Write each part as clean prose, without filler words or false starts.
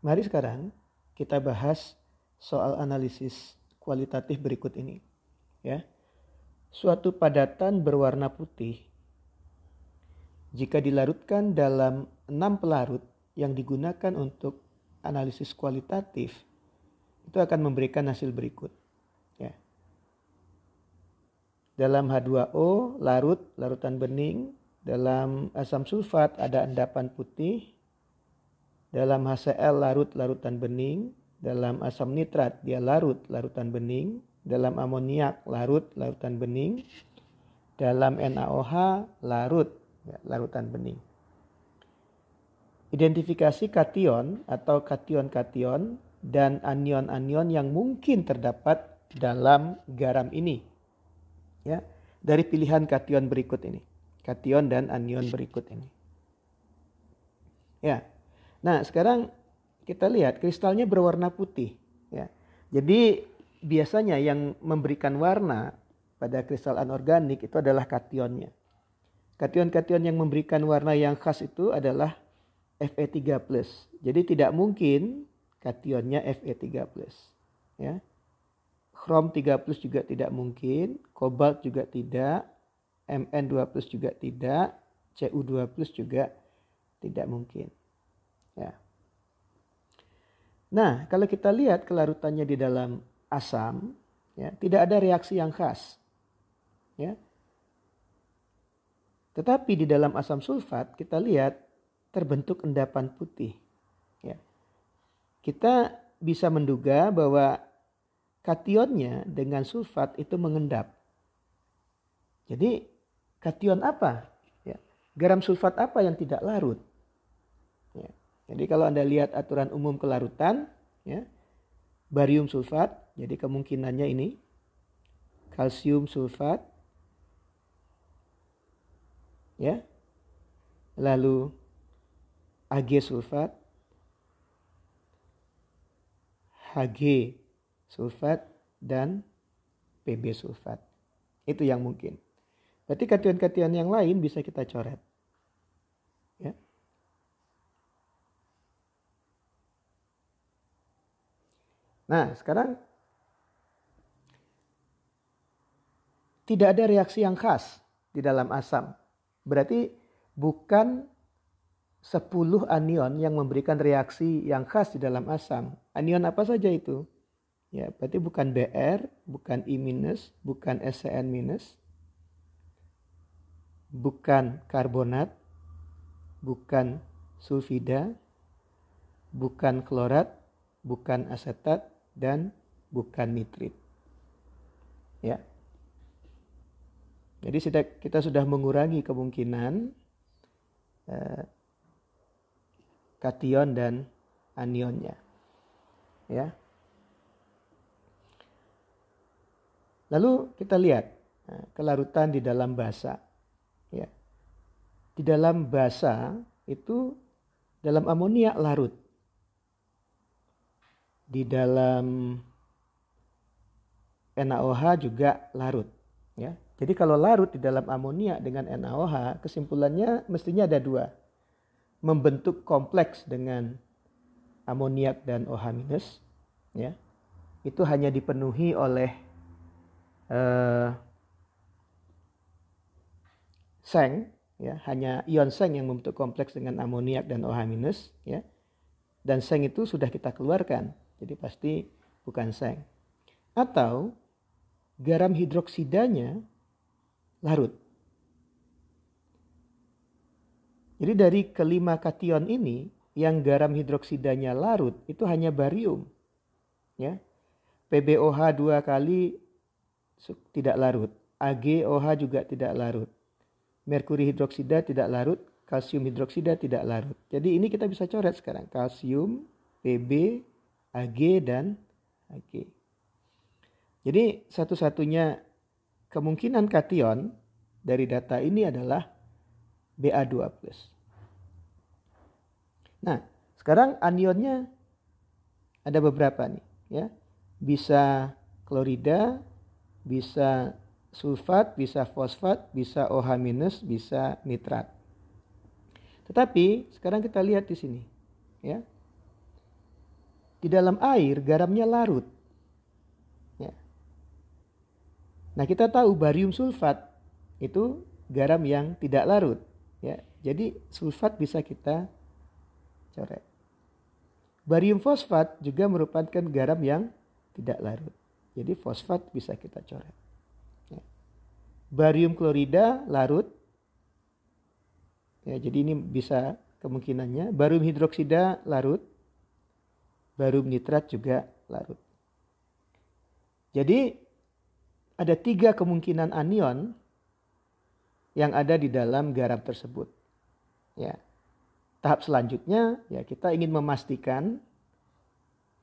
Mari sekarang kita bahas soal analisis kualitatif berikut ini. Ya. Suatu padatan berwarna putih jika dilarutkan dalam 6 pelarut yang digunakan untuk analisis kualitatif, itu akan memberikan hasil berikut. Ya. Dalam H2O larutan bening, dalam asam sulfat ada endapan putih, dalam HCl larutan bening, dalam asam nitrat dia larutan bening, dalam amoniak larutan bening, dalam NaOH larutan bening. Identifikasi kation atau kation-kation dan anion-anion yang mungkin terdapat dalam garam ini. Ya, dari pilihan kation berikut ini. Kation dan anion berikut ini. Ya. Nah, sekarang kita lihat kristalnya berwarna putih, ya. Jadi biasanya yang memberikan warna pada kristal anorganik itu adalah kationnya. Kation-kation yang memberikan warna yang khas itu adalah Fe3+. Jadi tidak mungkin kationnya Fe3+, ya. Krom 3+ juga tidak mungkin, kobalt juga tidak, Mn2+ juga tidak, Cu2+ juga tidak mungkin. Ya. Nah, kalau kita lihat kelarutannya di dalam asam, ya, tidak ada reaksi yang khas. Ya. Tetapi di dalam asam sulfat kita lihat terbentuk endapan putih. Ya. Kita bisa menduga bahwa kationnya dengan sulfat itu mengendap. Jadi kation apa? Ya. Garam sulfat apa yang tidak larut? Ya. Jadi kalau Anda lihat aturan umum kelarutan, ya, barium sulfat, jadi kemungkinannya ini kalsium sulfat, ya, lalu Ag sulfat, Hg sulfat, dan Pb sulfat. Itu yang mungkin. Berarti kation-kation yang lain bisa kita coret. Ya. Nah, sekarang tidak ada reaksi yang khas di dalam asam. Berarti bukan 10 anion yang memberikan reaksi yang khas di dalam asam. Anion apa saja itu? Ya, berarti bukan Br, bukan I-, bukan SCN-, bukan karbonat, bukan sulfida, bukan klorat, bukan asetat, dan bukan nitrit. Ya. Jadi kita sudah mengurangi kemungkinan kation dan anionnya. Ya. Lalu kita lihat kelarutan di dalam basa. Ya. Di dalam basa itu dalam amonia larut. Di dalam NaOH juga larut. Ya. Jadi kalau larut di dalam amonia dengan NaOH, kesimpulannya mestinya ada dua. Membentuk kompleks dengan amoniak dan OH-, ya. Itu hanya dipenuhi oleh seng, ya, hanya ion seng yang membentuk kompleks dengan amoniak dan OH-, ya. Dan seng itu sudah kita keluarkan, jadi pasti bukan seng. Atau garam hidroksidanya larut. Jadi dari kelima kation ini yang garam hidroksidanya larut itu hanya barium, ya. PbOH 2 kali tidak larut, AgOH juga tidak larut, merkuri hidroksida tidak larut, kalsium hidroksida tidak larut. Jadi ini kita bisa coret sekarang, kalsium, Pb, Ag, dan Ag. Jadi satu-satunya kemungkinan kation dari data ini adalah Ba2+. Nah, sekarang anionnya ada beberapa nih, ya. Bisa klorida, bisa sulfat, bisa fosfat, bisa OH-, bisa nitrat. Tetapi sekarang kita lihat di sini, ya. Di dalam air garamnya larut. Ya. Nah, kita tahu barium sulfat itu garam yang tidak larut. Ya. Jadi sulfat bisa kita coret. Barium fosfat juga merupakan garam yang tidak larut. Jadi fosfat bisa kita coret. Ya. Barium klorida larut. Ya, jadi ini bisa kemungkinannya. Barium hidroksida larut. Barium nitrat juga larut. Jadi ada 3 kemungkinan anion yang ada di dalam garam tersebut. Ya. Tahap selanjutnya ya kita ingin memastikan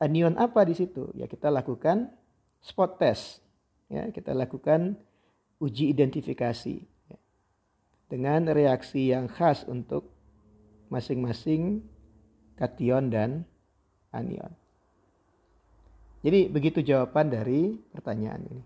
anion apa di situ. Ya kita lakukan spot test. Ya, kita lakukan uji identifikasi ya, dengan reaksi yang khas untuk masing-masing kation dan anion. Jadi begitu jawaban dari pertanyaan ini.